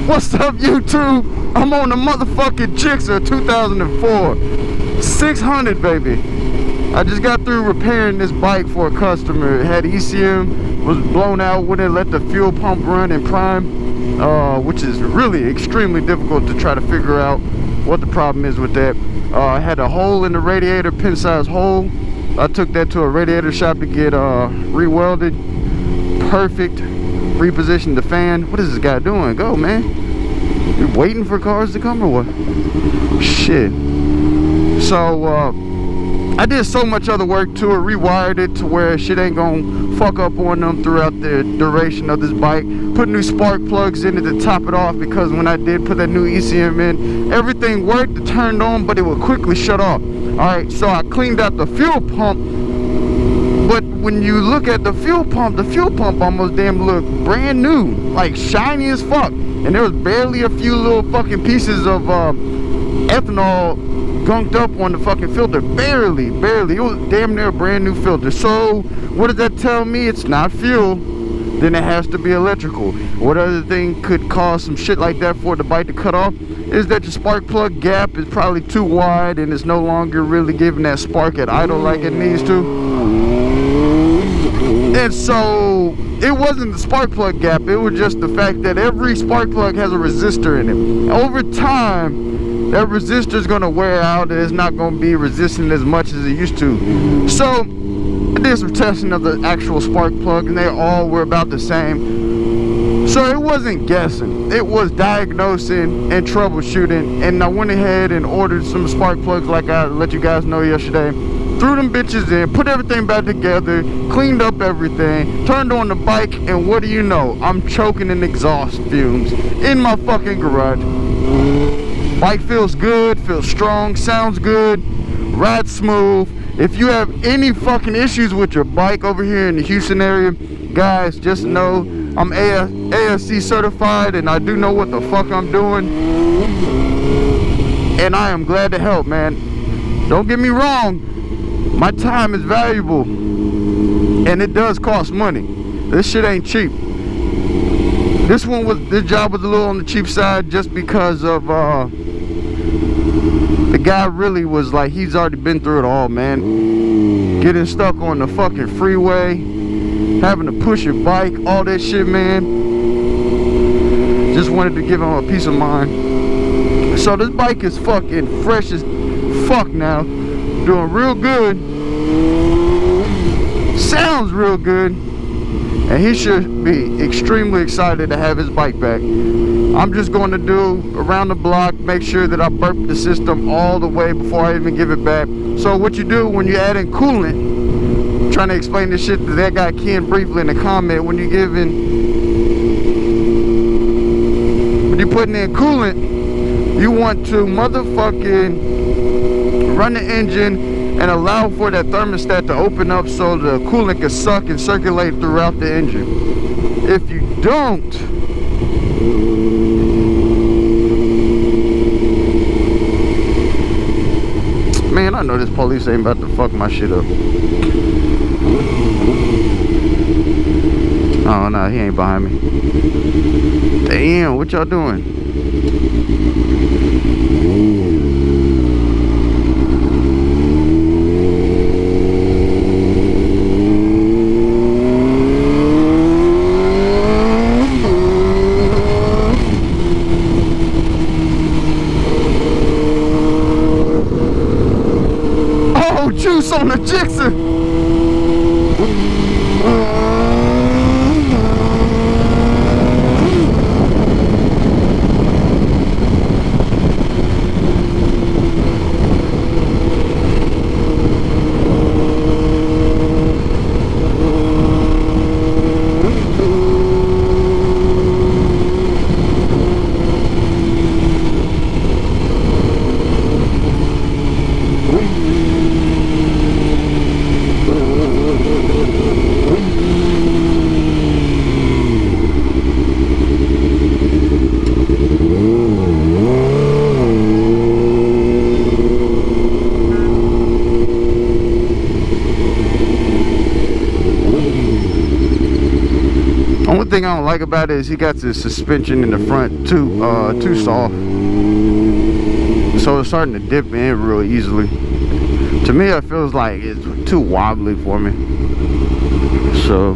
What's up, YouTube? I'm on the motherfucking Gsxr 2004 600, baby. I just got through repairing this bike for a customer. It had ECM, was blown out, wouldn't let the fuel pump run in prime, which is really extremely difficult to try to figure out what the problem is with that. I had a hole in the radiator, pin size hole. I took that to a radiator shop to get re-welded. Perfect. Repositioned the fan. What is this guy doing? Go, man. You waiting for cars to come or what? Shit. So I did so much other work to it, rewired it to where shit ain't gonna fuck up on them throughout the duration of this bike. Put new spark plugs in it to top it off, because when I did put that new ECM in, everything worked, it turned on, but it would quickly shut off. Alright, so I cleaned out the fuel pump, but when you look at the fuel pump almost damn look brand new, like shiny as fuck. And there was barely a few little fucking pieces of ethanol gunked up on the fucking filter. Barely. It was damn near a brand new filter. So what does that tell me? It's not fuel. Then it has to be electrical. What other thing could cause some shit like that for the bike to cut off is that your spark plug gap is probably too wide and it's no longer really giving that spark at idle like it needs to. And so it wasn't the spark plug gap, it was just the fact that every spark plug has a resistor in it. Over time, that resistor is going to wear out and it's not going to be resisting as much as it used to. So I did some testing of the actual spark plug and they all were about the same. So it wasn't guessing, it was diagnosing and troubleshooting. And I went ahead and ordered some spark plugs like I let you guys know yesterday. Threw them bitches in, put everything back together, cleaned up everything, turned on the bike, and what do you know? I'm choking in exhaust fumes in my fucking garage. Bike feels good, feels strong, sounds good, rides smooth. If you have any fucking issues with your bike over here in the Houston area, guys, just know I'm ASC certified and I do know what the fuck I'm doing. And I am glad to help, man. Don't get me wrong. My time is valuable and it does cost money. This shit ain't cheap. This job was a little on the cheap side just because of the guy really was like, he's already been through it all, man. Getting stuck on the fucking freeway, having to push your bike, all that shit, man. Just wanted to give him a peace of mind. So this bike is fucking fresh as fuck now. Doing real good, sounds real good, and he should be extremely excited to have his bike back. I'm just going to do around the block, make sure that I burp the system all the way before I even give it back. So what you do when you add in coolant, I'm trying to explain this shit to that guy Ken briefly in the comment, when you putting in coolant, you want to motherfucking run the engine and allow for that thermostat to open up so the coolant can suck and circulate throughout the engine. If you don't, man, I know this police ain't about to fuck my shit up. Oh no, he ain't behind me. Damn, what y'all doing? Juice on the Gsxr. don't like about it is he got the suspension in the front too soft, so it's starting to dip in real easily. To me, it feels like it's too wobbly for me. So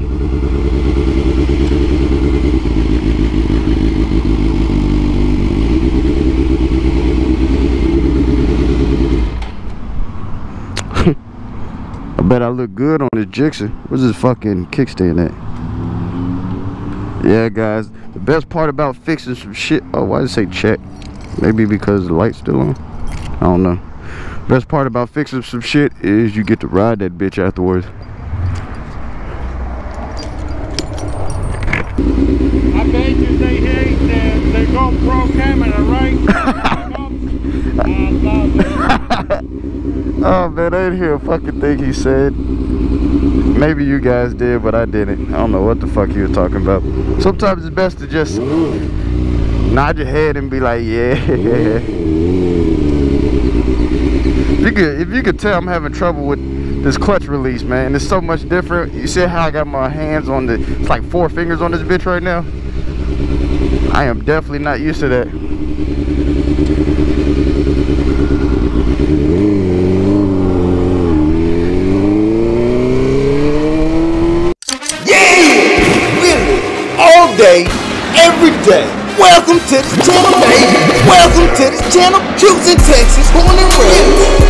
I bet I look good on this Gsxr. Where's this fucking kickstand at? Yeah, guys, the best part about fixing some shit. Oh, why did it say check? Maybe because the light's still on. I don't know. Best part about fixing some shit is you get to ride that bitch afterwards. I bet you they hate the GoPro camera, right? I love it. Oh man, I didn't hear a fucking thing he said. Maybe you guys did, but I didn't. I don't know what the fuck he was talking about. Sometimes it's best to just nod your head and be like, yeah. If you could tell, I'm having trouble with this clutch release, man. It's so much different. You see how I got my hands on it's like 4 fingers on this bitch right now? I am definitely not used to that. All day, every day. Welcome to this channel, baby. Welcome to this channel. Houston, Texas, born and raised.